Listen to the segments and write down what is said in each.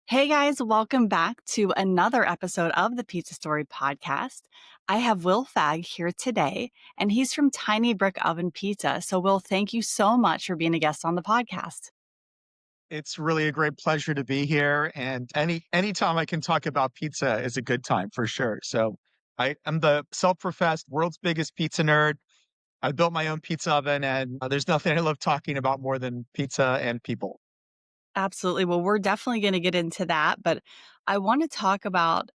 Hey guys, welcome back to another episode of the Pizza Story podcast. I have Will Fagg here today, and he's from Tiny Brick Oven Pizza. So, Will, thank you so much for being a guest on the podcast. It's really a great pleasure to be here, and anytime I can talk about pizza is a good time for sure. So I am the self-professed world's biggest pizza nerd. I built my own pizza oven, and there's nothing I love talking about more than pizza and people. Absolutely. Well, we're definitely going to get into that, but I want to talk about,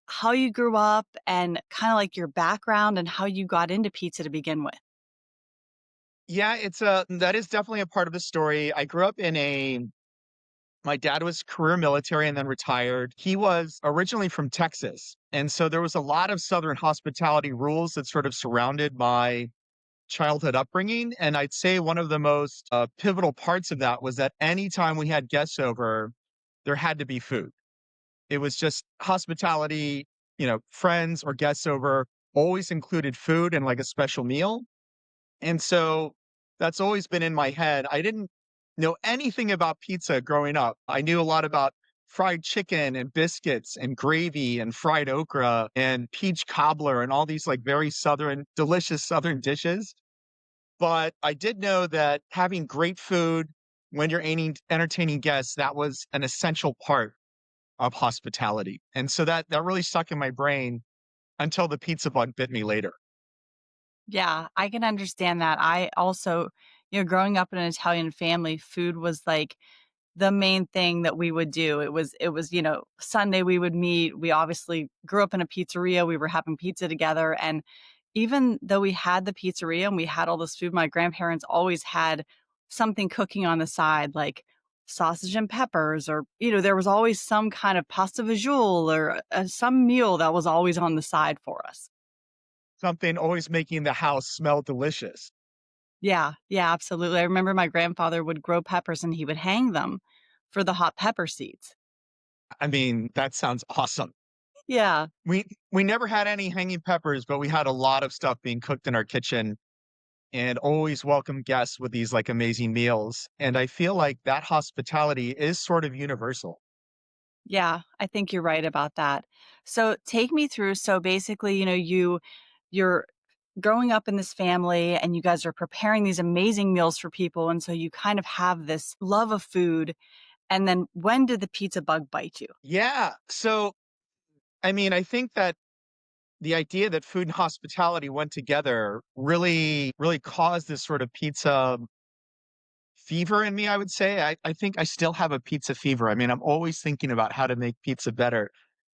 how you grew up and kind of like your background and how you got into pizza to begin with. Yeah, it's a that is definitely a part of the story. I grew up in a My dad was career military and then retired. He was originally from Texas, and so there was a lot of Southern hospitality rules that sort of surrounded my childhood upbringing. And I'd say one of the most pivotal parts of that was that anytime we had guests over, there had to be food. It was just hospitality, friends or guests over always included food and like a special meal. And so that's always been in my head. I didn't know anything about pizza growing up. I knew a lot about fried chicken and biscuits and gravy and fried okra and peach cobbler and all these like very southern, delicious southern dishes. But I did know that having great food when you're entertaining guests, that was an essential part of hospitality. And so that really stuck in my brain until the pizza bug bit me later. Yeah, I can understand that. I also, growing up in an Italian family, food was like the main thing that we would do. It was, Sunday we would meet. We obviously grew up in a pizzeria. We were having pizza together. And even though we had the pizzeria and we had all this food, my grandparents always had something cooking on the side, like sausage and peppers, or, there was always some kind of pasta visual or some meal that was always on the side for us. Something always making the house smell delicious. Yeah, yeah, absolutely. I remember my grandfather would grow peppers and he would hang them for the hot pepper seeds. I mean, that sounds awesome. Yeah. We never had any hanging peppers, but we had a lot of stuff being cooked in our kitchen and always welcome guests with these like amazing meals. And I feel like that hospitality is sort of universal. Yeah, I think you're right about that. So take me through. So basically, you're growing up in this family and you guys are preparing these amazing meals for people. And so you kind of have this love of food. And then when did the pizza bug bite you? Yeah. So, I mean, I think that the idea that food and hospitality went together really caused this sort of pizza fever in me, I would say. I think I still have a pizza fever. I mean, I'm always thinking about how to make pizza better.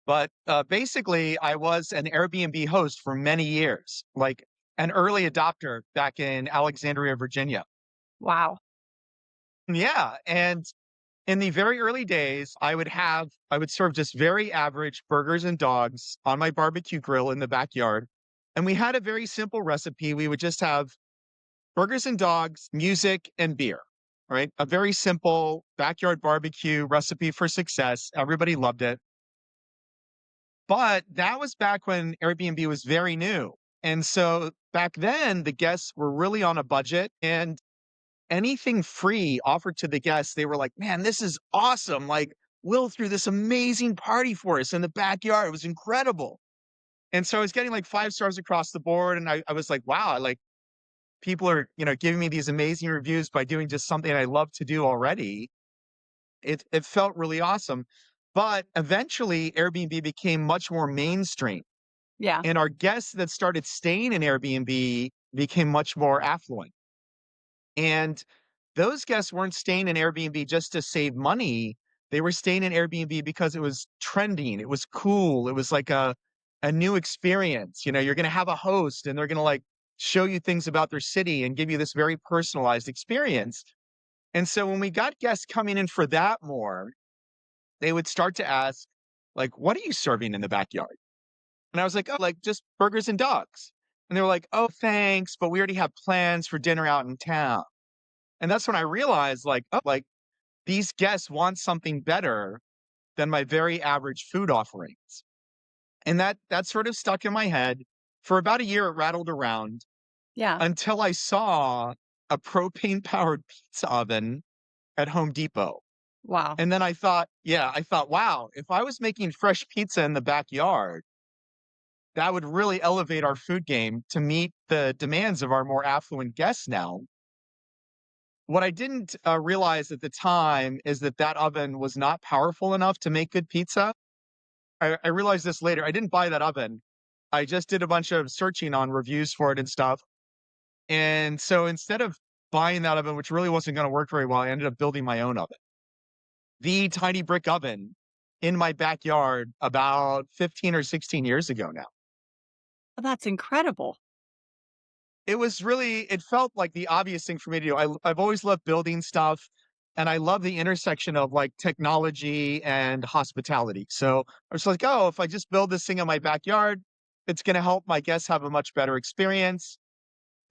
But basically, I was an Airbnb host for many years, like an early adopter back in Alexandria, Virginia. Wow. Yeah. And in the very early days, I would serve just very average burgers and dogs on my barbecue grill in the backyard. And we had a very simple recipe. We would just have burgers and dogs, music, and beer, right? A very simple backyard barbecue recipe for success. Everybody loved it. But that was back when Airbnb was very new. And so back then, the guests were really on a budget and anything free offered to the guests, they were like, man, this is awesome. Like, Will threw this amazing party for us in the backyard. It was incredible. And so I was getting like 5 stars across the board. And I was like, wow, like people are, giving me these amazing reviews by doing just something I love to do already. It felt really awesome. But eventually Airbnb became much more mainstream. Yeah. And our guests that started staying in Airbnb became much more affluent. And those guests weren't staying in Airbnb just to save money. They were staying in Airbnb because it was trending. It was cool. It was like a new experience. You're going to have a host and they're going to like show you things about their city and give you this very personalized experience. And so when we got guests coming in for that more, they would start to ask like, "What are you serving in the backyard?" And I was like, "Oh, like just burgers and dogs." And they were like, "Oh, thanks, but we already have plans for dinner out in town." And that's when I realized like, oh, like these guests want something better than my very average food offerings. And that sort of stuck in my head. For about a year, it rattled around Yeah. until I saw a propane powered pizza oven at Home Depot. Wow. And then I thought, wow, if I was making fresh pizza in the backyard, that would really elevate our food game to meet the demands of our more affluent guests now. What I didn't realize at the time is that that oven was not powerful enough to make good pizza. I realized this later. I didn't buy that oven. I just did a bunch of searching on reviews for it and stuff. And so instead of buying that oven, which really wasn't going to work very well, I ended up building my own oven. The tiny brick oven in my backyard about 15 or 16 years ago now. Oh, that's incredible. It felt like the obvious thing for me to do. I've always loved building stuff, and I love the intersection of, like, technology and hospitality. So, I was like, "Oh, if I just build this thing in my backyard, it's gonna help my guests have a much better experience.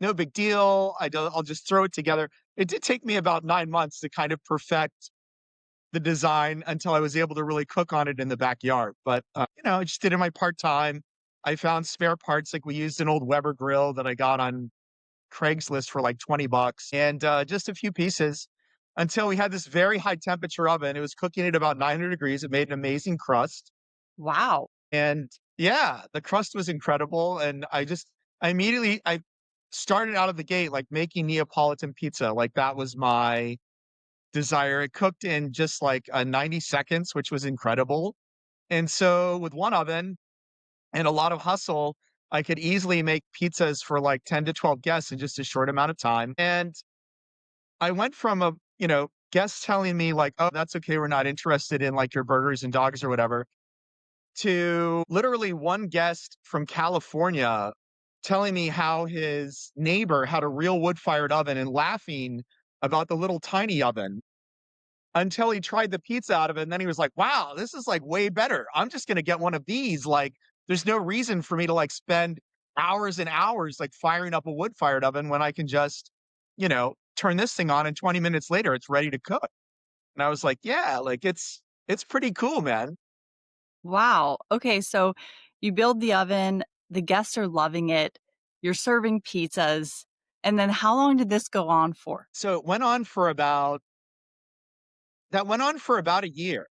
No big deal. I'll just throw it together." It did take me about 9 months to kind of perfect the design until I was able to really cook on it in the backyard, but, I just did it in my part-time. I found spare parts, like, we used an old Weber grill that I got on Craigslist for like 20 bucks and just a few pieces until we had this very high temperature oven. It was cooking at about 900 degrees. It made an amazing crust. Wow. And yeah, the crust was incredible. And I started out of the gate like making Neapolitan pizza. Like that was my desire. It cooked in just like 90 seconds, which was incredible. And so with one oven and a lot of hustle, I could easily make pizzas for like 10 to 12 guests in just a short amount of time. And I went from guests telling me like, "Oh, that's okay. We're not interested in like your burgers and dogs or whatever," to literally one guest from California telling me how his neighbor had a real wood-fired oven and laughing about the little tiny oven until he tried the pizza out of it, and then he was like, "Wow, this is, like, way better. I'm just gonna get one of these, like, there's no reason for me to, like, spend hours and hours, like, firing up a wood-fired oven when I can just, turn this thing on and 20 minutes later, it's ready to cook." And I was like, "Yeah, like, it's pretty cool, man." Wow. Okay, so you build the oven, the guests are loving it, you're serving pizzas, and then how long did this go on for? So that went on for about a year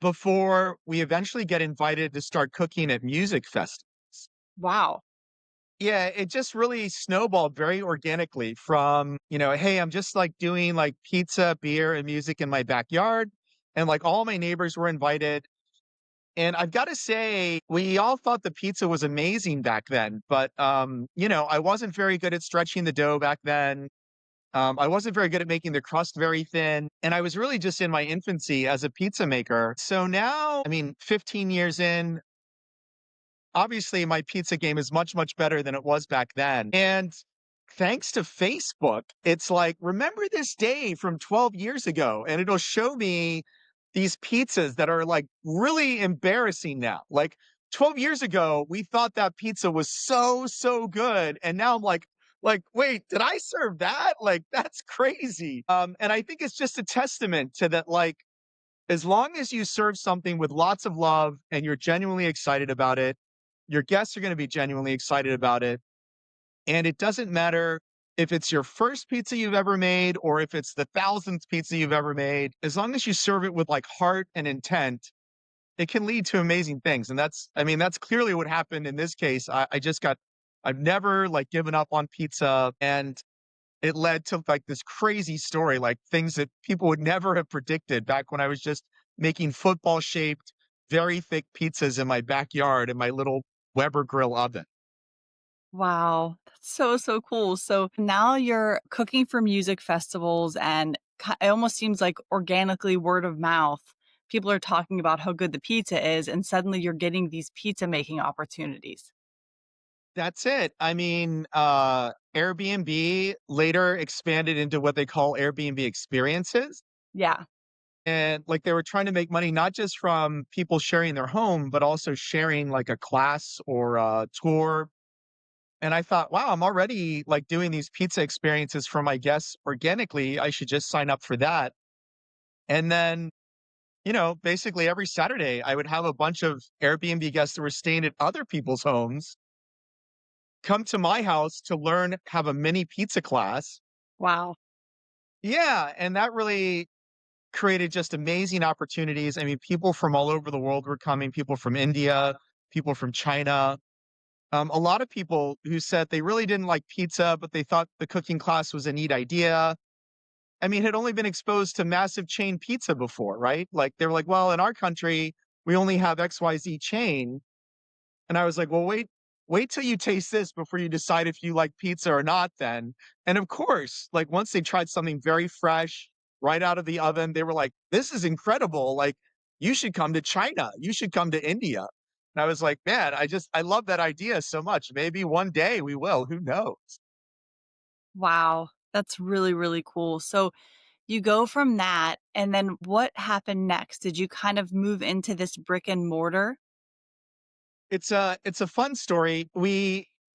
before we eventually get invited to start cooking at music festivals. Wow. Yeah, it just really snowballed very organically from, hey, I'm just like doing like pizza, beer, and music in my backyard. And like all my neighbors were invited. And I've got to say, we all thought the pizza was amazing back then. But, I wasn't very good at stretching the dough back then. I wasn't very good at making the crust very thin. And I was really just in my infancy as a pizza maker. So now, I mean, 15 years in, obviously my pizza game is much, much better than it was back then. And thanks to Facebook, it's like, remember this day from 12 years ago, and it'll show me these pizzas that are like really embarrassing now. Like 12 years ago, we thought that pizza was so, so good. And now I'm like, wait, did I serve that? Like, that's crazy. And I think it's just a testament to that, like, as long as you serve something with lots of love and you're genuinely excited about it, your guests are going to be genuinely excited about it. And it doesn't matter if it's your first pizza you've ever made or if it's the thousandth pizza you've ever made. As long as you serve it with like heart and intent, it can lead to amazing things. And that's clearly what happened in this case. I've never like given up on pizza, and it led to, like, this crazy story, like, things that people would never have predicted back when I was just making football-shaped, very thick pizzas in my backyard in my little Weber grill oven. Wow. That's so, so cool. So now you're cooking for music festivals and it almost seems like organically word of mouth. People are talking about how good the pizza is, and suddenly you're getting these pizza making opportunities. That's it. I mean, Airbnb later expanded into what they call Airbnb experiences, Yeah. and, like, they were trying to make money not just from people sharing their home, but also sharing, like, a class or a tour. And I thought, wow, I'm already like doing these pizza experiences for my guests organically. I should just sign up for that. And then, basically every Saturday, I would have a bunch of Airbnb guests that were staying at other people's homes come to my house to learn, have a mini pizza class. Wow. Yeah. And that really, created just amazing opportunities. I mean, people from all over the world were coming, people from India, people from China. A lot of people who said they really didn't like pizza, but they thought the cooking class was a neat idea. I mean, had only been exposed to massive chain pizza before, right? Like they were like, well, in our country, we only have XYZ chain. And I was like, well, wait till you taste this before you decide if you like pizza or not then. And of course, like once they tried something very fresh right out of the oven, they were like, this is incredible. Like you should come to China. You should come to India. And I was like, man, I love that idea so much. Maybe one day we will. Who knows? Wow, that's really, really cool. So you go from that, and then what happened next? Did you kind of move into this brick and mortar? It's a fun story. I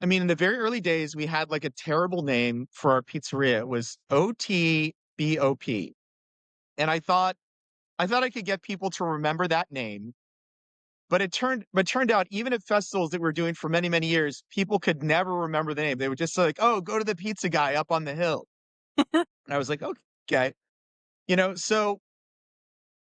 mean, in the very early days, we had like a terrible name for our pizzeria. It was OTBOP. And I thought I could get people to remember that name, but it turned out even at festivals that we were doing for many, many years, people could never remember the name. They would just say like, "Oh, go to the pizza guy up on the hill." And I was like, "Okay." So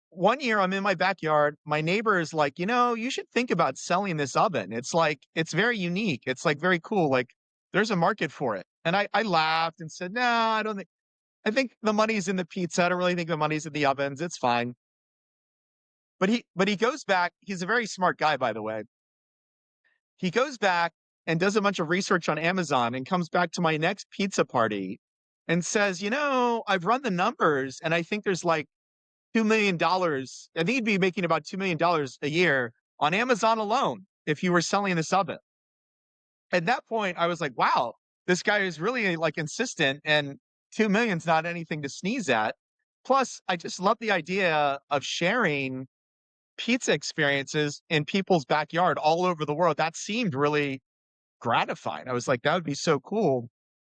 one year I'm in my backyard, my neighbor is like, you should think about selling this oven. It's like it's very unique. It's like very cool. Like there's a market for it." And I laughed and said, "No, I don't think I think the money's in the pizza. I don't really think the money's in the ovens. It's fine." But he goes back, he's a very smart guy, by the way. He goes back and does a bunch of research on Amazon and comes back to my next pizza party and says, I've run the numbers and I think there's like $2 million. I think he'd be making about $2 million a year on Amazon alone if you were selling this oven." At that point, I was like, wow, this guy is really like insistent and 2 million's not anything to sneeze at. Plus, I just love the idea of sharing pizza experiences in people's backyard all over the world. That seemed really gratifying. I was like, that would be so cool.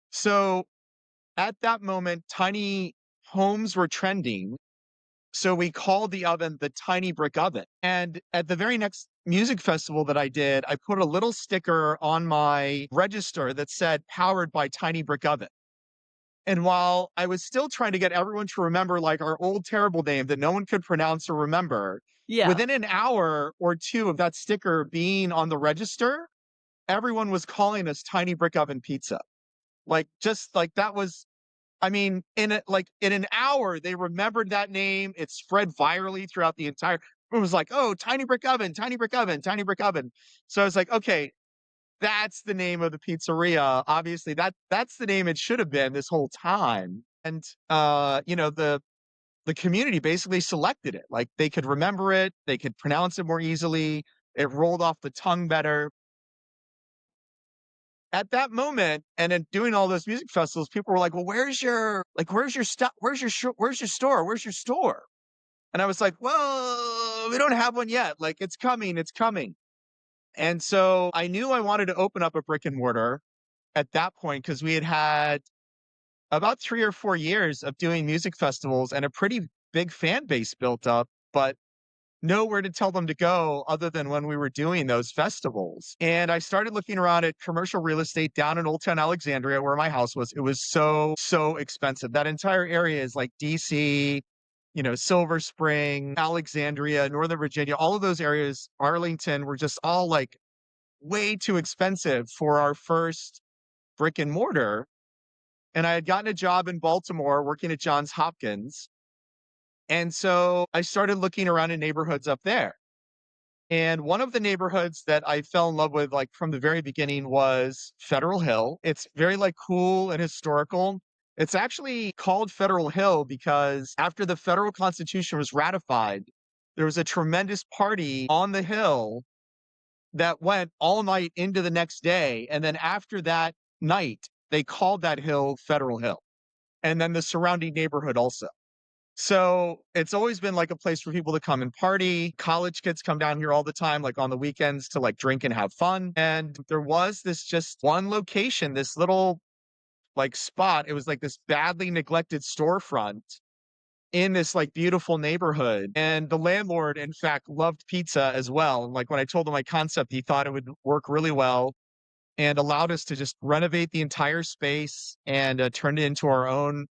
So at that moment, tiny homes were trending. So we called the oven the tiny brick oven. And at the very next music festival that I did, I put a little sticker on my register that said powered by tiny brick oven. And while I was still trying to get everyone to remember like our old terrible name that no one could pronounce or remember, Yeah. within an hour or two of that sticker being on the register, everyone was calling us Tiny Brick Oven Pizza. Like, just like that was, I mean, in an hour, they remembered that name. It spread virally throughout the entire. It was like, oh, Tiny Brick Oven, Tiny Brick Oven, Tiny Brick Oven. So I was like, okay, that's the name of the pizzeria. Obviously, that's the name it should have been this whole time. And the community basically selected it. Like they could remember it, they could pronounce it more easily. It rolled off the tongue better. At that moment, and in doing all those music festivals, people were like, "Well, where's your stuff? Where's your store? Where's your store?" And I was like, "Well, we don't have one yet. Like it's coming, it's coming." And so I knew I wanted to open up a brick and mortar at that point because we had had about 3 or 4 years of doing music festivals and a pretty big fan base built up, but nowhere to tell them to go other than when we were doing those festivals. And I started looking around at commercial real estate down in Old Town Alexandria where my house was. It was so expensive. That entire area is like DC, Silver Spring, Alexandria, Northern Virginia, all of those areas, Arlington, were just all like way too expensive for our first brick and mortar. And I had gotten a job in Baltimore working at Johns Hopkins. And so I started looking around in neighborhoods up there. And one of the neighborhoods that I fell in love with, like from the very beginning, was Federal Hill. It's very like cool and historical. It's actually called Federal Hill because after the federal constitution was ratified, there was a tremendous party on the hill that went all night into the next day. And then after that night, they called that hill Federal Hill and then the surrounding neighborhood also. So it's always been like a place for people to come and party. College kids come down here all the time, like on the weekends to like drink and have fun. And there was this just one location, this little like spot. It was like this badly neglected storefront in this like beautiful neighborhood. And the landlord, in fact, loved pizza as well. And like when I told him my concept, he thought it would work really well and allowed us to just renovate the entire space and turn it into our own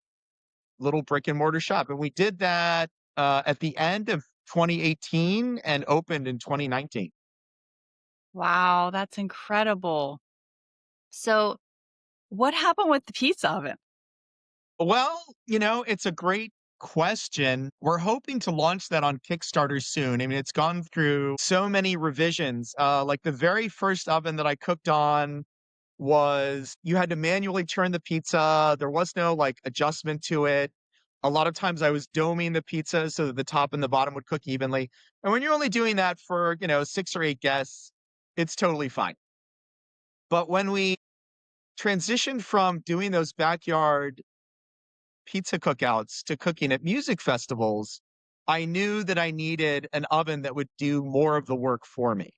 little brick and mortar shop. And we did that at the end of 2018 and opened in 2019. Wow, that's incredible. So, what happened with the pizza oven? Well, it's a great question. We're hoping to launch that on Kickstarter soon. I mean, it's gone through so many revisions. Like the very first oven that I cooked on was you had to manually turn the pizza. There was no like adjustment to it. A lot of times I was doming the pizza so that the top and the bottom would cook evenly. And when you're only doing that for, 6 or 8 guests, it's totally fine. But when we transitioned from doing those backyard pizza cookouts to cooking at music festivals, I knew that I needed an oven that would do more of the work for me.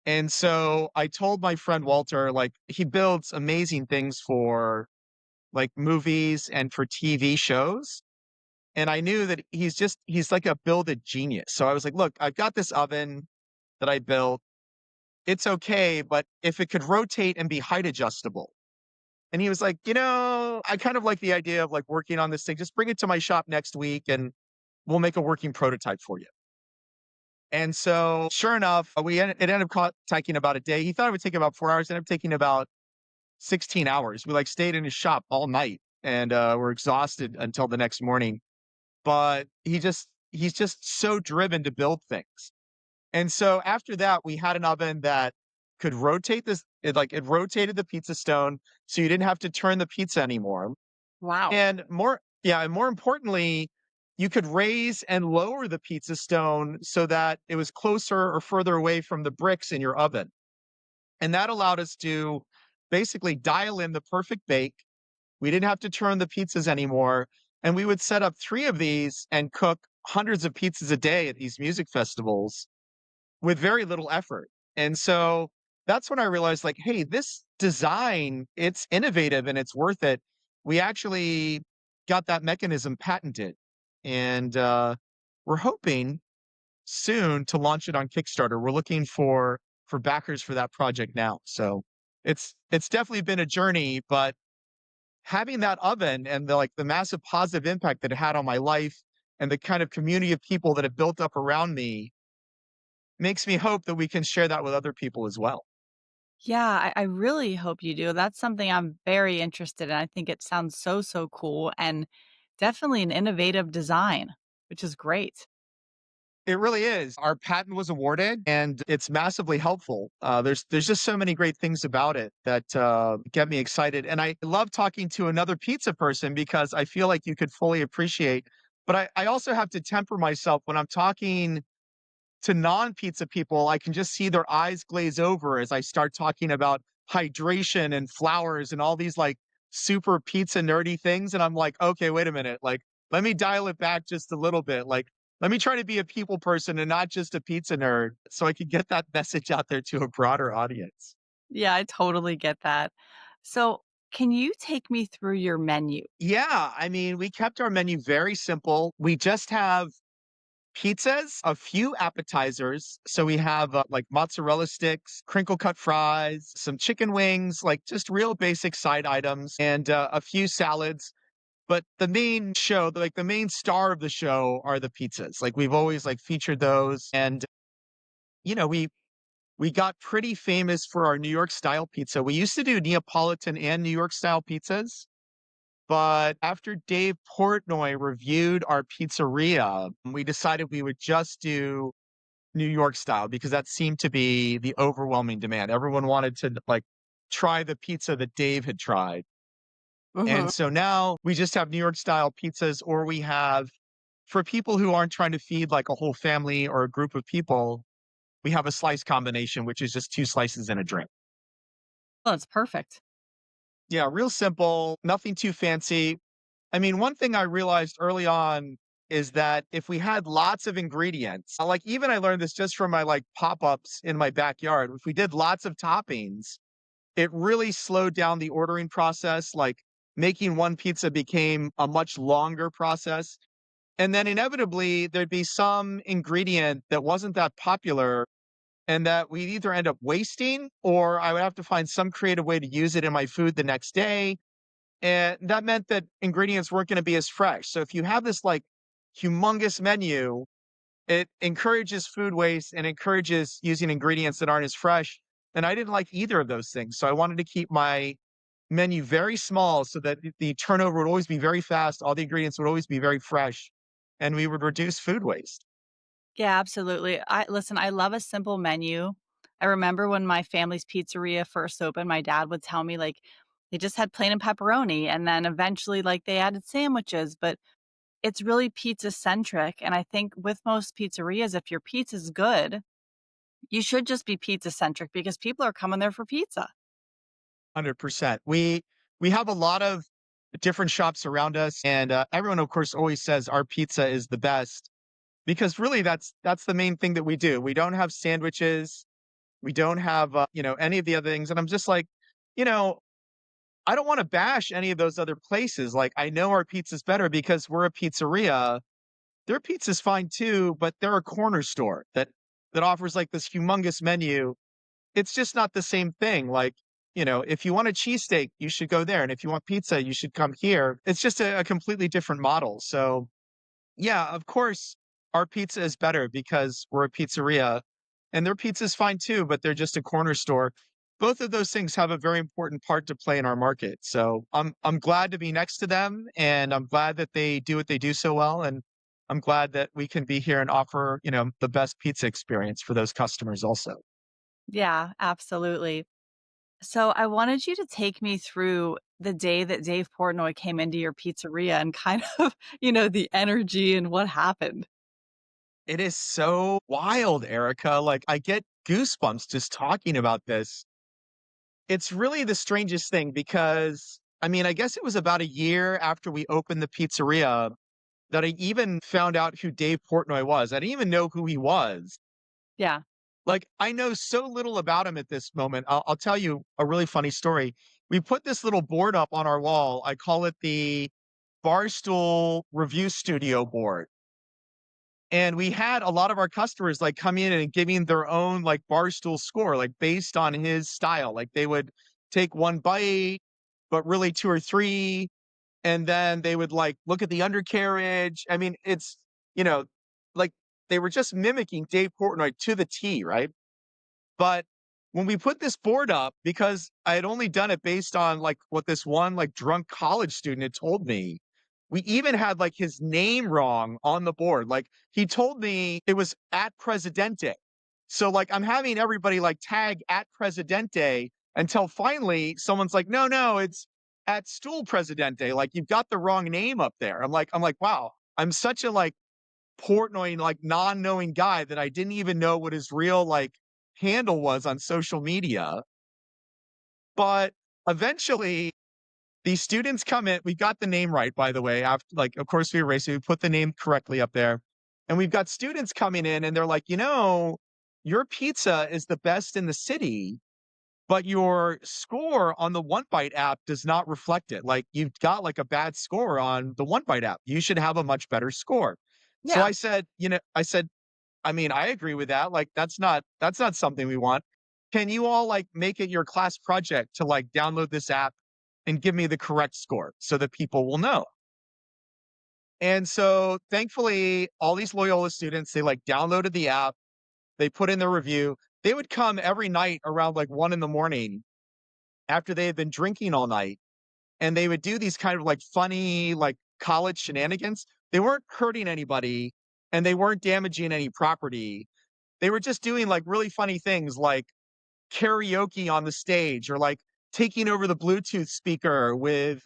And so I told my friend Walter, like, he builds amazing things for like movies and for TV shows. And I knew that he's like a build it genius. So I was like, look, I've got this oven that I built. It's okay, but if it could rotate and be height adjustable. And he was like, I kind of like the idea of like working on this thing. Just bring it to my shop next week and we'll make a working prototype for you. And so, sure enough, it ended up taking about a day. He thought it would take about 4 hours. It ended up taking about 16 hours. We like stayed in his shop all night and were exhausted until the next morning. But he's just so driven to build things. And so after that, we had an oven that could rotate it rotated the pizza stone so you didn't have to turn the pizza anymore. Wow. And more importantly, you could raise and lower the pizza stone so that it was closer or further away from the bricks in your oven. And that allowed us to basically dial in the perfect bake. We didn't have to turn the pizzas anymore. And we would set up 3 of these and cook hundreds of pizzas a day at these music festivals with very little effort. And so that's when I realized like, hey, this design, it's innovative and it's worth it. We actually got that mechanism patented. And we're hoping soon to launch it on Kickstarter. We're looking for backers for that project now. So it's definitely been a journey, but having that oven and the massive positive impact that it had on my life and the kind of community of people that have built up around me makes me hope that we can share that with other people as well. Yeah, I really hope you do. That's something I'm very interested in. I think it sounds so, so cool and definitely an innovative design, which is great. It really is. Our patent was awarded, and it's massively helpful. There's just so many great things about it that get me excited, and I love talking to another pizza person because I feel like you could fully appreciate. But I also have to temper myself when I'm talking to non-pizza people. I can just see their eyes glaze over as I start talking about hydration and flowers and all these like super pizza nerdy things. And I'm like, okay, wait a minute. Like, let me dial it back just a little bit. Like, let me try to be a people person and not just a pizza nerd so I can get that message out there to a broader audience. Yeah, I totally get that. So, can you take me through your menu? Yeah. I mean, we kept our menu very simple. We just have pizzas, a few appetizers. So we have like mozzarella sticks, crinkle cut fries, some chicken wings, like just real basic side items, and a few salads. But the main show, like the main star of the show, are the pizzas. Like we've always like featured those, and you know we got pretty famous for our New York style pizza. We used to do Neapolitan and New York style pizzas. But after Dave Portnoy reviewed our pizzeria, we decided we would just do New York style because that seemed to be the overwhelming demand. Everyone wanted to like try the pizza that Dave had tried. Mhm. And so now we just have New York style pizzas, or we have for people who aren't trying to feed like a whole family or a group of people, we have a slice combination, which is just 2 slices and a drink. Oh, that's perfect. Yeah, real simple, nothing too fancy. I mean, one thing I realized early on is that if we had lots of ingredients, like even I learned this just from my like pop-ups in my backyard. If we did lots of toppings, it really slowed down the ordering process. Like making one pizza became a much longer process. And then inevitably there'd be some ingredient that wasn't that popular and that we'd either end up wasting or I would have to find some creative way to use it in my food the next day, and that meant that ingredients weren't gonna be as fresh. So if you have this, like, humongous menu, it encourages food waste and encourages using ingredients that aren't as fresh. And I didn't like either of those things. So I wanted to keep my menu very small so that the turnover would always be very fast. All the ingredients would always be very fresh and we would reduce food waste. Yeah, absolutely. I listen, I love a simple menu. I remember when my family's pizzeria first opened, my dad would tell me, like, they just had plain and pepperoni, and then eventually, like, they added sandwiches, but it's really pizza-centric, and I think with most pizzerias, if your pizza's good, you should just be pizza-centric because people are coming there for pizza. 100%. We have a lot of different shops around us, and everyone, of course, always says our pizza is the best because really that's the main thing that we do. We don't have sandwiches, we don't have any of the other things, and I'm just like, you know, I don't want to bash any of those other places. Like I know our pizza's better because we're a pizzeria. Their pizza's fine too, but they're a corner store that offers like this humongous menu. It's just not the same thing. Like, if you want a cheesesteak, you should go there. And if you want pizza, you should come here. It's just a completely different model. So, yeah, of course, our pizza is better because we're a pizzeria and their pizza is fine too, but they're just a corner store. Both of those things have a very important part to play in our market. So I'm glad to be next to them and I'm glad that they do what they do so well. And I'm glad that we can be here and offer, the best pizza experience for those customers also. Yeah, absolutely. So I wanted you to take me through the day that Dave Portnoy came into your pizzeria and kind of, the energy and what happened. It is so wild, Erica. Like, I get goosebumps just talking about this. It's really the strangest thing because, I mean, I guess it was about a year after we opened the pizzeria that I even found out who Dave Portnoy was. I didn't even know who he was. Yeah. Like, I know so little about him at this moment. I'll tell you a really funny story. We put this little board up on our wall. I call it the Barstool Review Studio board. And we had a lot of our customers like come in and giving their own like Barstool score, like based on his style. Like they would take one bite, but really two or three. And then they would like look at the undercarriage. I mean, it's, you know, like they were just mimicking Dave Portnoy to the T, right? But when we put this board up, because I had only done it based on like what this one like drunk college student had told me, we even had like his name wrong on the board. Like he told me it was at Presidente. So like I'm having everybody like tag at Presidente until finally someone's like, no, no, it's at Stool Presidente. Like you've got the wrong name up there. I'm like, wow, I'm such a like Portnoy, like, non-knowing guy that I didn't even know what his real, like, handle was on social media. But eventually, these students come in we got the name right, by the way, after like, of course, we erased it, we put the name correctly up there, and we've got students coming in, and they're like, your pizza is the best in the city, but your score on the One Bite app does not reflect it. Like, you've got, like, a bad score on the One Bite app. You should have a much better score." So Yeah. I said, I mean, I agree with that. Like, that's not something we want. Can you all like make it your class project to like download this app and give me the correct score so that people will know? And so thankfully, all these Loyola students, they like downloaded the app, they put in their review. They would come every night around like 1 in the morning after they had been drinking all night. And they would do these kind of like funny, like college shenanigans. They weren't hurting anybody and they weren't damaging any property. They were just doing, like, really funny things like karaoke on the stage or, like, taking over the Bluetooth speaker with,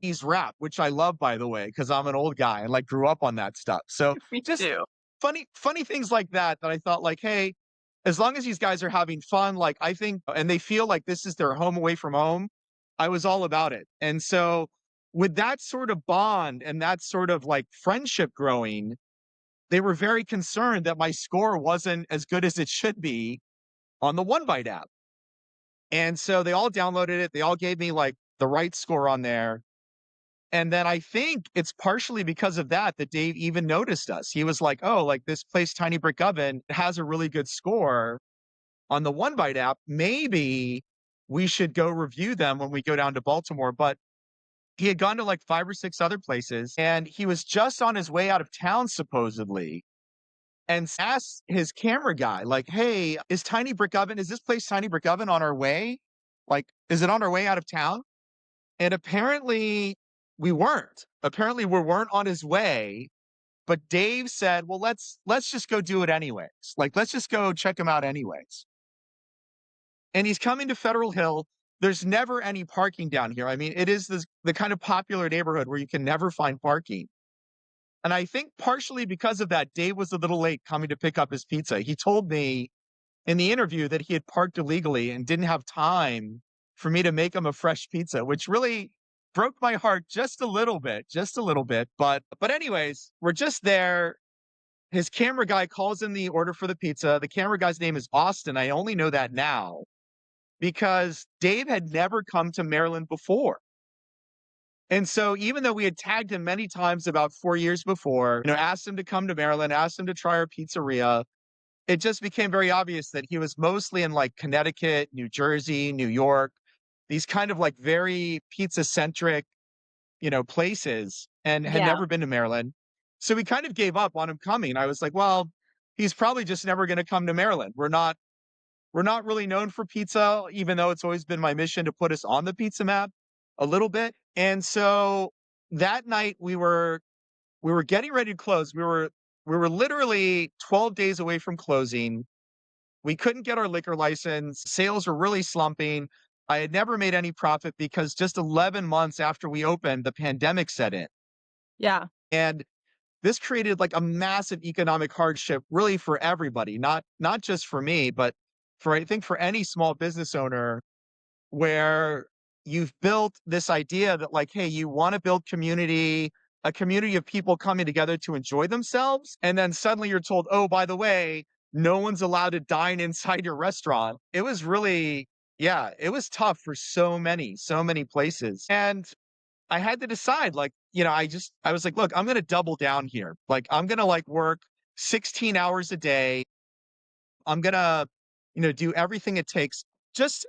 these rap, which I love, by the way, because 'cause I'm an old guy and, like, grew up on that stuff. So, Me just too. funny things like that I thought, like, "Hey, as long as these guys are having fun, like, I think and they feel like this is their home away from home," I was all about it. And so, with that sort of bond and that sort of, like, friendship growing, they were very concerned that my score wasn't as good as it should be on the One Bite app. And so they all downloaded it. They all gave me like the right score on there. And then I think it's partially because of that that Dave even noticed us. He was like, "Oh, like this place, Tiny Brick Oven, has a really good score on the One Bite app. Maybe we should go review them when we go down to Baltimore." But he had gone to like 5 or 6 other places, and he was just on his way out of town supposedly, and asked his camera guy, like, "Hey, is this place Tiny Brick Oven on our way? Like, is it on our way out of town?" And apparently we weren't. Apparently we weren't on his way, but Dave said, "Well, let's just go do it anyways. Like, let's just go check him out anyways." And he's coming to Federal Hill. There's never any parking down here. I mean, it is the kind of popular neighborhood where you can never find parking. And I think partially because of that, Dave was a little late coming to pick up his pizza. He told me in the interview that he had parked illegally and didn't have time for me to make him a fresh pizza, which really broke my heart just a little bit, just a little bit. But anyways, we're just there. His camera guy calls in the order for the pizza. The camera guy's name is Austin. I only know that now because Dave had never come to Maryland before. And so even though we had tagged him many times about 4 years before, asked him to come to Maryland, asked him to try our pizzeria, it just became very obvious that he was mostly in like Connecticut, New Jersey, New York, these kind of like very pizza centric, places, and had Yeah. never been to Maryland. So we kind of gave up on him coming. I was like, well, he's probably just never going to come to Maryland. We're not really known for pizza, even though it's always been my mission to put us on the pizza map a little bit. And so that night we were getting ready to close. We were literally 12 days away from closing. We couldn't get our liquor license. Sales were really slumping. I had never made any profit because just 11 months after we opened, the pandemic set in. Yeah. And this created like a massive economic hardship really for everybody, not just for me, but for I think for any small business owner where you've built this idea that like, hey, you want to build community, a community of people coming together to enjoy themselves. And then suddenly you're told, oh, by the way, no one's allowed to dine inside your restaurant. It was really, yeah, it was tough for so many places. And I had to decide, like, I was like, look, I'm going to double down here. Like, I'm going to like work 16 hours a day. I'm going to, do everything it takes just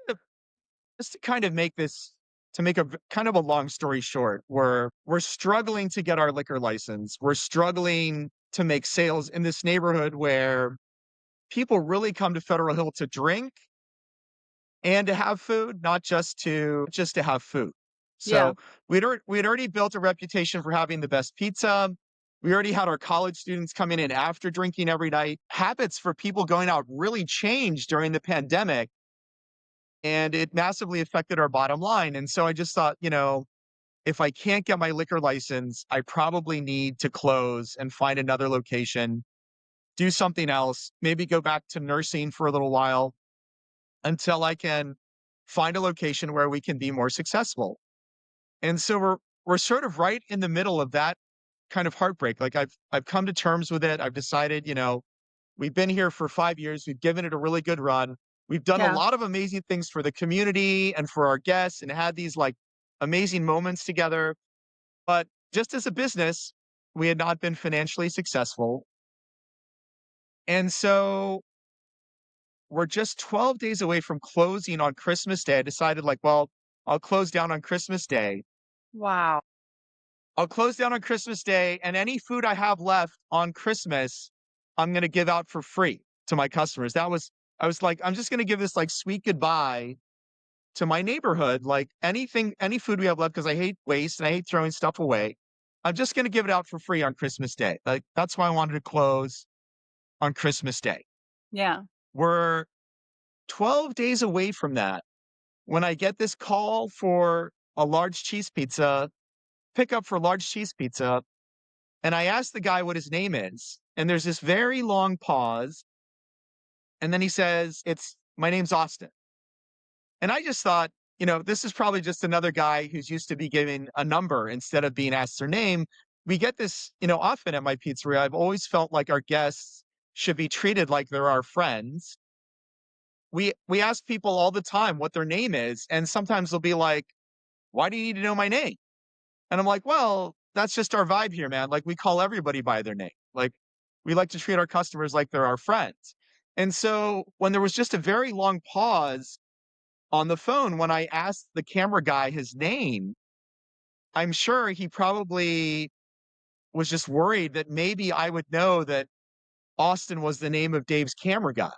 just to kind of make this to make a kind of a long story short, we're struggling to get our liquor license. We're struggling to make sales in this neighborhood where people really come to Federal Hill to drink and to have food, not just to have food. Yeah. So we'd already built a reputation for having the best pizza. We already had our college students coming in after drinking every night. Habits for people going out really changed during the pandemic, and it massively affected our bottom line. And so I just thought, if I can't get my liquor license, I probably need to close and find another location, do something else, maybe go back to nursing for a little while until I can find a location where we can be more successful. And so we're sort of right in the middle of that kind of heartbreak. Like I've come to terms with it. I've decided, we've been here for 5 years. We've given it a really good run. We've done a Yeah. lot of amazing things for the community and for our guests and had these like amazing moments together. But just as a business, we had not been financially successful. And so we're just 12 days away from closing on Christmas Day. I decided, like, well, I'll close down on Christmas Day. Wow. I'll close down on Christmas Day, and any food I have left on Christmas, I'm going to give out for free to my customers. I was like, I'm just going to give this like sweet goodbye to my neighborhood. Like any food we have left, because I hate waste and I hate throwing stuff away. I'm just going to give it out for free on Christmas Day. Like, that's why I wanted to close on Christmas Day. Yeah. We're 12 days away from that when I get this call for a large cheese pizza, pickup for large cheese pizza. And I ask the guy what his name is. And there's this very long pause. And then he says, my name's Austin. And I just thought, this is probably just another guy who's used to be given a number instead of being asked their name. We get this, often at my pizzeria. I've always felt like our guests should be treated like they're our friends. We ask people all the time what their name is. And sometimes they'll be like, why do you need to know my name? And I'm like, well, that's just our vibe here, man. Like, we call everybody by their name. Like, we like to treat our customers like they're our friends. And so when there was just a very long pause on the phone, when I asked the camera guy his name, I'm sure he probably was just worried that maybe I would know that Austin was the name of Dave's camera guy.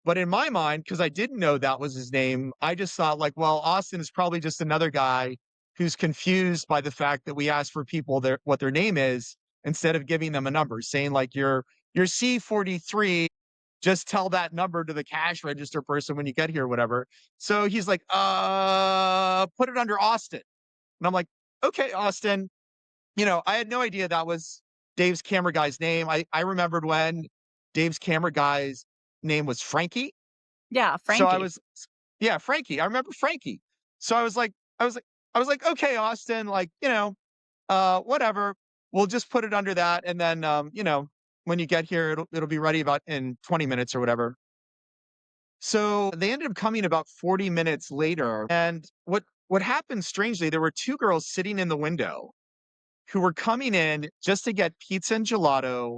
But in my mind, because I didn't know that was his name, I just thought like, well, Austin is probably just another guy who's confused by the fact that we ask for people their what their name is instead of giving them a number, saying like you're C43, just tell that number to the cash register person when you get here, whatever. So he's like, put it under Austin. And I'm like, okay, Austin. I had no idea that was Dave's camera guy's name. I remembered when Dave's camera guy's name was Frankie. Yeah, So I Frankie. was yeah, Frankie. I remember Frankie. So I was like, "Okay, Austin, like, whatever. We'll just put it under that and then when you get here it'll be ready about in 20 minutes or whatever." So they ended up coming about 40 minutes later and what happened strangely, there were two girls sitting in the window who were coming in just to get pizza and gelato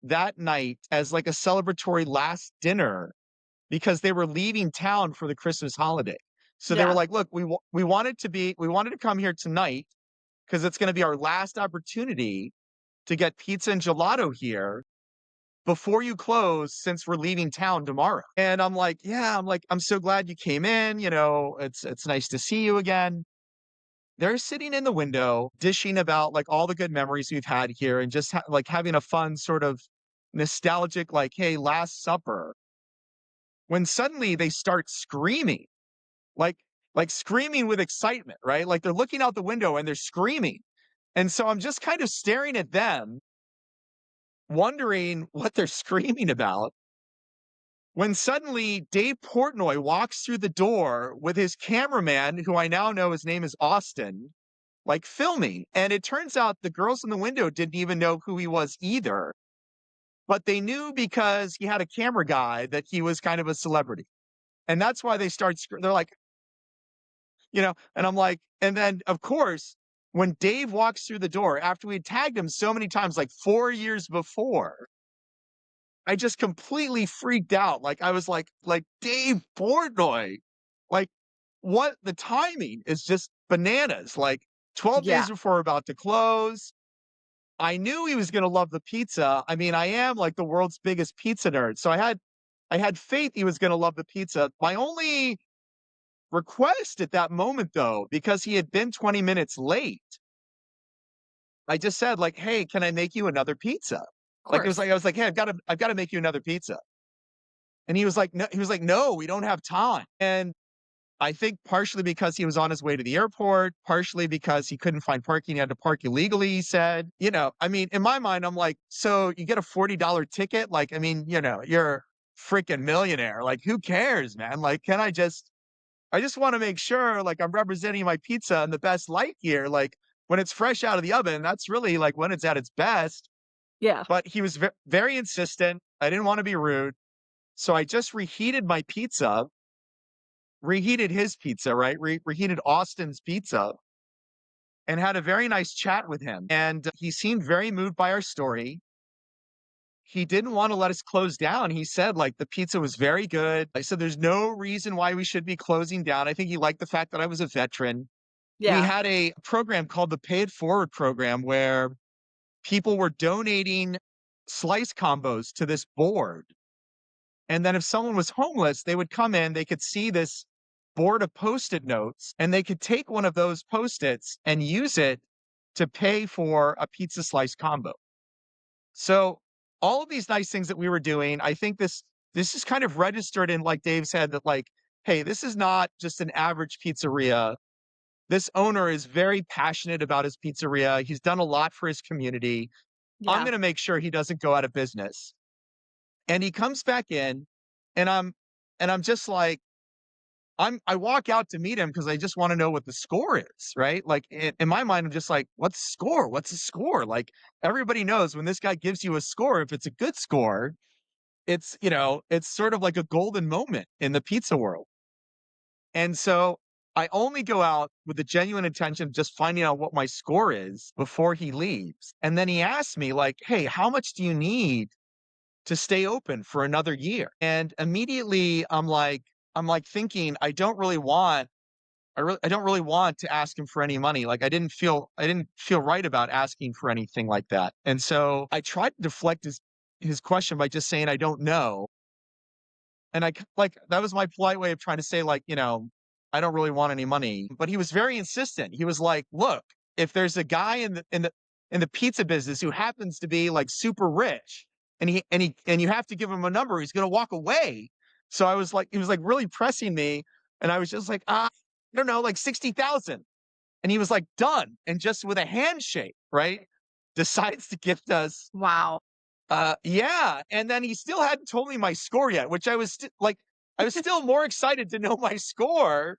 that night as like a celebratory last dinner because they were leaving town for the Christmas holiday. So they were Yeah. like, "Look, we wanted to come here tonight because it's gonna be our last opportunity to get pizza and gelato here before you close since we're leaving town tomorrow." And I'm like, "Yeah," I'm so glad you came in, it's nice to see you again." They're sitting in the window dishing about, like, all the good memories we've had here and just like, having a fun sort of nostalgic, like, "Hey, last supper," when suddenly they start screaming. Like screaming with excitement, right? Like they're looking out the window and they're screaming. And so I'm just kind of staring at them, wondering what they're screaming about, when suddenly Dave Portnoy walks through the door with his cameraman, who I now know his name is Austin, like filming. And it turns out the girls in the window didn't even know who he was either, but they knew because he had a camera guy that he was kind of a celebrity. And that's why they're like, and I'm like, and then of course, when Dave walks through the door after we had tagged him so many times, like 4 years before, I just completely freaked out. Like I was like Dave Portnoy, like what the timing is just bananas. Like 12 Yeah. days before we're about to close, I knew he was going to love the pizza. I mean, I am like the world's biggest pizza nerd, so I had faith he was going to love the pizza. My only request at that moment though, because he had been 20 minutes late, I just said like, "Hey, can I make you another pizza?" Of Like it was course. like I was like, "Hey, I've got to make you another pizza." And he was like, "No, we don't have time." And I think partially because he was on his way to the airport, partially because he couldn't find parking, he had to park illegally, he said. I mean, in my mind, I'm like, "So you get a $40 ticket? Like, I mean, you're a freaking millionaire. Like, who cares, man? Like, I just wanna make sure, like, I'm representing my pizza in the best light here, like, when it's fresh out of the oven, that's really, like, when it's at its best." Yeah. But he was very insistent, I didn't wanna be rude, so I just reheated his pizza, right? Reheated Austin's pizza, and had a very nice chat with him, and he seemed very moved by our story. He didn't wanna let us close down, he said, like, "The pizza was very good." I said, "There's no reason why we should be closing down." I think he liked the fact that I was a veteran. We Yeah. had a program called the Pay It Forward program where people were donating slice combos to this board. And then if someone was homeless, they would come in, they could see this board of Post-it notes, and they could take one of those Post-its and use it to pay for a pizza slice combo. So all of these nice things that we were doing, I think this is kind of registered in like Dave said that like, hey, this is not just an average pizzeria. This owner is very passionate about his pizzeria. He's done a lot for his community. I'm Yeah. gonna make sure he doesn't go out of business. And he comes back in, and I'm just like, I walk out to meet him because I just wanna know what the score is, right? Like, in my mind, I'm just like, "What's the score? What's the score?" Like, everybody knows when this guy gives you a score, if it's a good score, it's sort of like a golden moment in the pizza world. And so I only go out with the genuine intention of just finding out what my score is before he leaves. And then he asked me like, "Hey, how much do you need to stay open for another year?" And immediately I'm like thinking, I don't really want I don't really want to ask him for any money. Like I didn't feel right about asking for anything like that. And so I tried to deflect his question by just saying I don't know. And like that was my polite way of trying to say like, I don't really want any money. But he was very insistent. He was like, "Look, if there's a guy in the pizza business who happens to be like super rich and you have to give him a number, he's going to walk away." So I was like he was like really pressing me and I was just like, I don't know, like 60,000." And he was like, "Done." And just with a handshake, right? Decides to gift us Wow. yeah, and then he still hadn't told me my score yet, which I was still more excited to know my score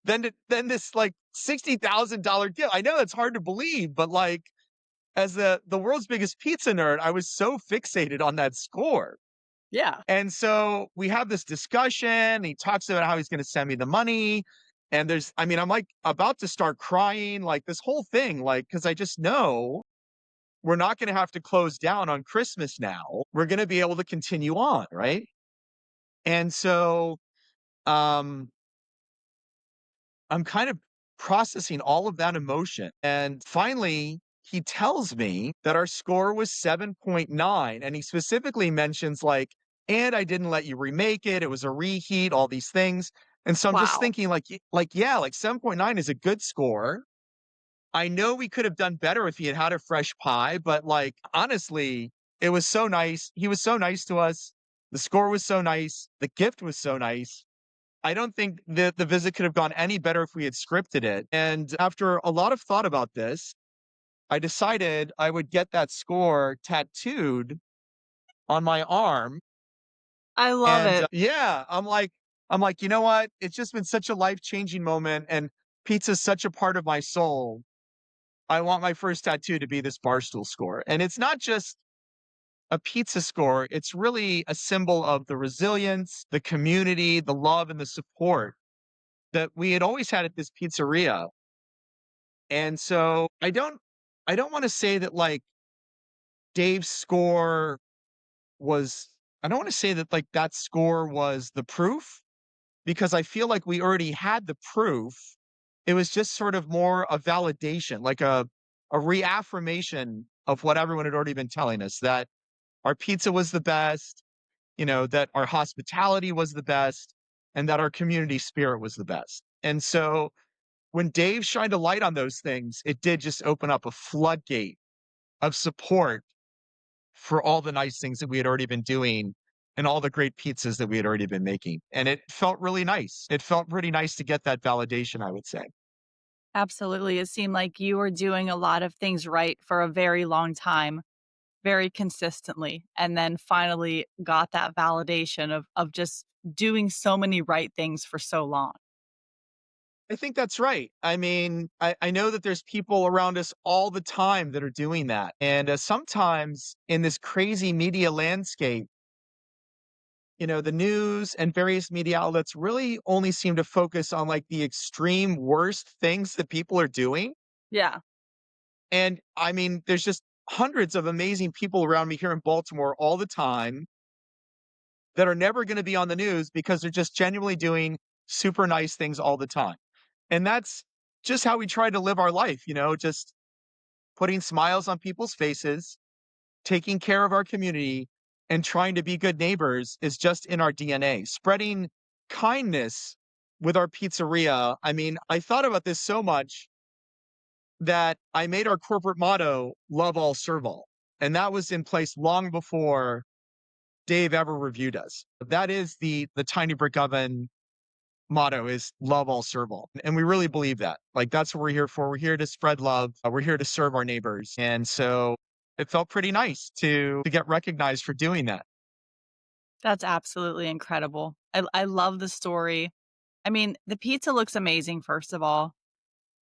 than this, like, $60,000 gift. I know that's hard to believe, but, like, as the world's biggest pizza nerd, I was so fixated on that score. Yeah. And so we have this discussion, he talks about how he's gonna send me the money, and I'm, like, about to start crying, like, this whole thing, like, because I just know we're not gonna have to close down on Christmas now. We're gonna be able to continue on, right? And so, um, I'm kind of processing all of that emotion, and finally, he tells me that our score was 7.9, and he specifically mentions, like, "And I didn't let you remake it, it was a reheat," all these things, and so I'm just Wow. thinking yeah, like, 7.9 is a good score. I know we could have done better if he had had a fresh pie, but, like, honestly, it was so nice. He was so nice to us. The score was so nice. The gift was so nice. I don't think the visit could have gone any better if we had scripted it, and after a lot of thought about this, I decided I would get that score tattooed on my arm, I love and, it. yeah, I'm like, "You know what? It's just been such a life-changing moment, and pizza's such a part of my soul. I want my first tattoo to be this Barstool score." And it's not just a pizza score, it's really a symbol of the resilience, the community, the love, and the support that we had always had at this pizzeria. And so I don't want to say that like Dave's score was I don't want to say that like that score was the proof because I feel like we already had the proof. It was just sort of more a validation, like a reaffirmation of what everyone had already been telling us that our pizza was the best, that our hospitality was the best, and that our community spirit was the best. And so when Dave shined a light on those things, it did just open up a floodgate of support for all the nice things that we had already been doing and all the great pizzas that we had already been making. And it felt really nice. It felt pretty nice to get that validation, I would say. Absolutely. It seemed like you were doing a lot of things right for a very long time, very consistently, and then finally got that validation of just doing so many right things for so long. I think that's right. I mean, I know that there's people around us all the time that are doing that. And sometimes in this crazy media landscape, the news and various media outlets really only seem to focus on like the extreme worst things that people are doing. Yeah. And I mean, there's just hundreds of amazing people around me here in Baltimore all the time that are never going to be on the news because they're just genuinely doing super nice things all the time. And that's just how we try to live our life, just putting smiles on people's faces, taking care of our community, and trying to be good neighbors is just in our DNA. Spreading kindness with our pizzeria. I mean, I thought about this so much that I made our corporate motto, love all, serve all. And that was in place long before Dave ever reviewed us. That is the Tiny Brick Oven motto is love all, serve all. And we really believe that. Like that's what we're here for. We're here to spread love. We're here to serve our neighbors. And so it felt pretty nice to get recognized for doing that. That's absolutely incredible. I love the story. I mean, the pizza looks amazing, first of all.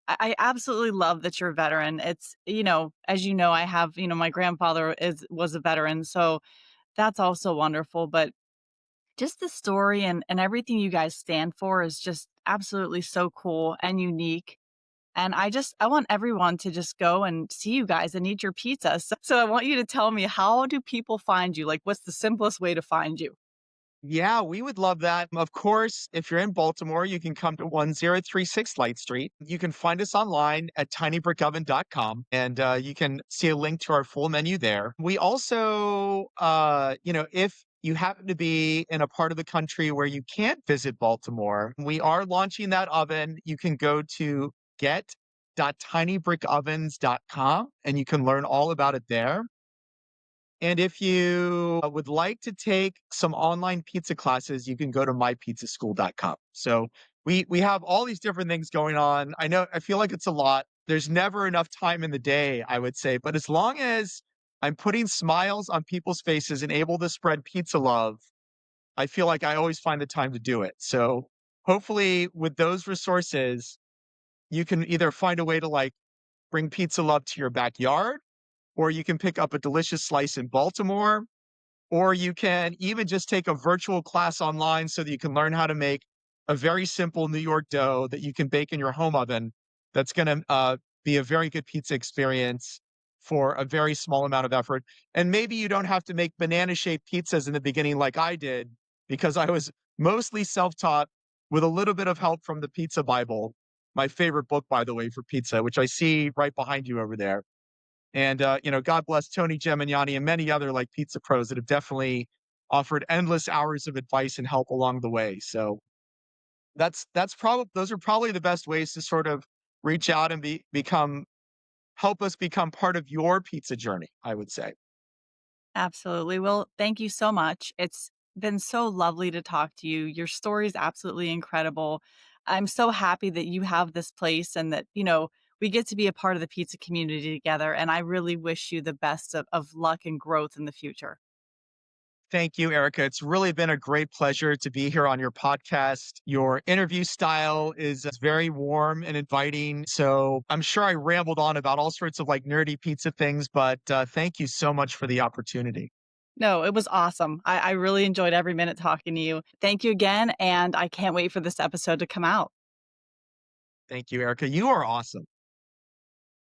I absolutely love that you're a veteran. It's, as you know, I have, my grandfather was a veteran, so that's also wonderful. But just the story and everything you guys stand for is just absolutely so cool and unique. And I want everyone to just go and see you guys and eat your pizza. So I want you to tell me, how do people find you? Like, what's the simplest way to find you? Yeah, we would love that. Of course, if you're in Baltimore, you can come to 1036 Light Street. You can find us online at tinybrickoven.com and you can see a link to our full menu there. We also, if you happen to be in a part of the country where you can't visit Baltimore, we are launching that oven. You can go to get.tinybrickovens.com and you can learn all about it there. And if you would like to take some online pizza classes, you can go to mypizzaschool.com. So we have all these different things going on. I know I feel like it's a lot. There's never enough time in the day, I would say, but as long as I'm putting smiles on people's faces and able to spread pizza love, I feel like I always find the time to do it. So hopefully with those resources, you can either find a way to like bring pizza love to your backyard, or you can pick up a delicious slice in Baltimore, or you can even just take a virtual class online so that you can learn how to make a very simple New York dough that you can bake in your home oven. That's going to be a very good pizza experience for a very small amount of effort. And maybe you don't have to make banana shaped pizzas in the beginning like I did, because I was mostly self taught with a little bit of help from the Pizza Bible, my favorite book, by the way, for pizza, which I see right behind you over there. And, God bless Tony Gemignani and many other like pizza pros that have definitely offered endless hours of advice and help along the way. So that's probably those are probably the best ways to sort of reach out and become help us become part of your pizza journey, I would say. Absolutely. Well, thank you so much. It's been so lovely to talk to you. Your story is absolutely incredible. I'm so happy that you have this place and that, we get to be a part of the pizza community together. And I really wish you the best of luck and growth in the future. Thank you, Erica. It's really been a great pleasure to be here on your podcast. Your interview style is very warm and inviting. So I'm sure I rambled on about all sorts of like nerdy pizza things, but thank you so much for the opportunity. No, it was awesome. I really enjoyed every minute talking to you. Thank you again. And I can't wait for this episode to come out. Thank you, Erica. You are awesome.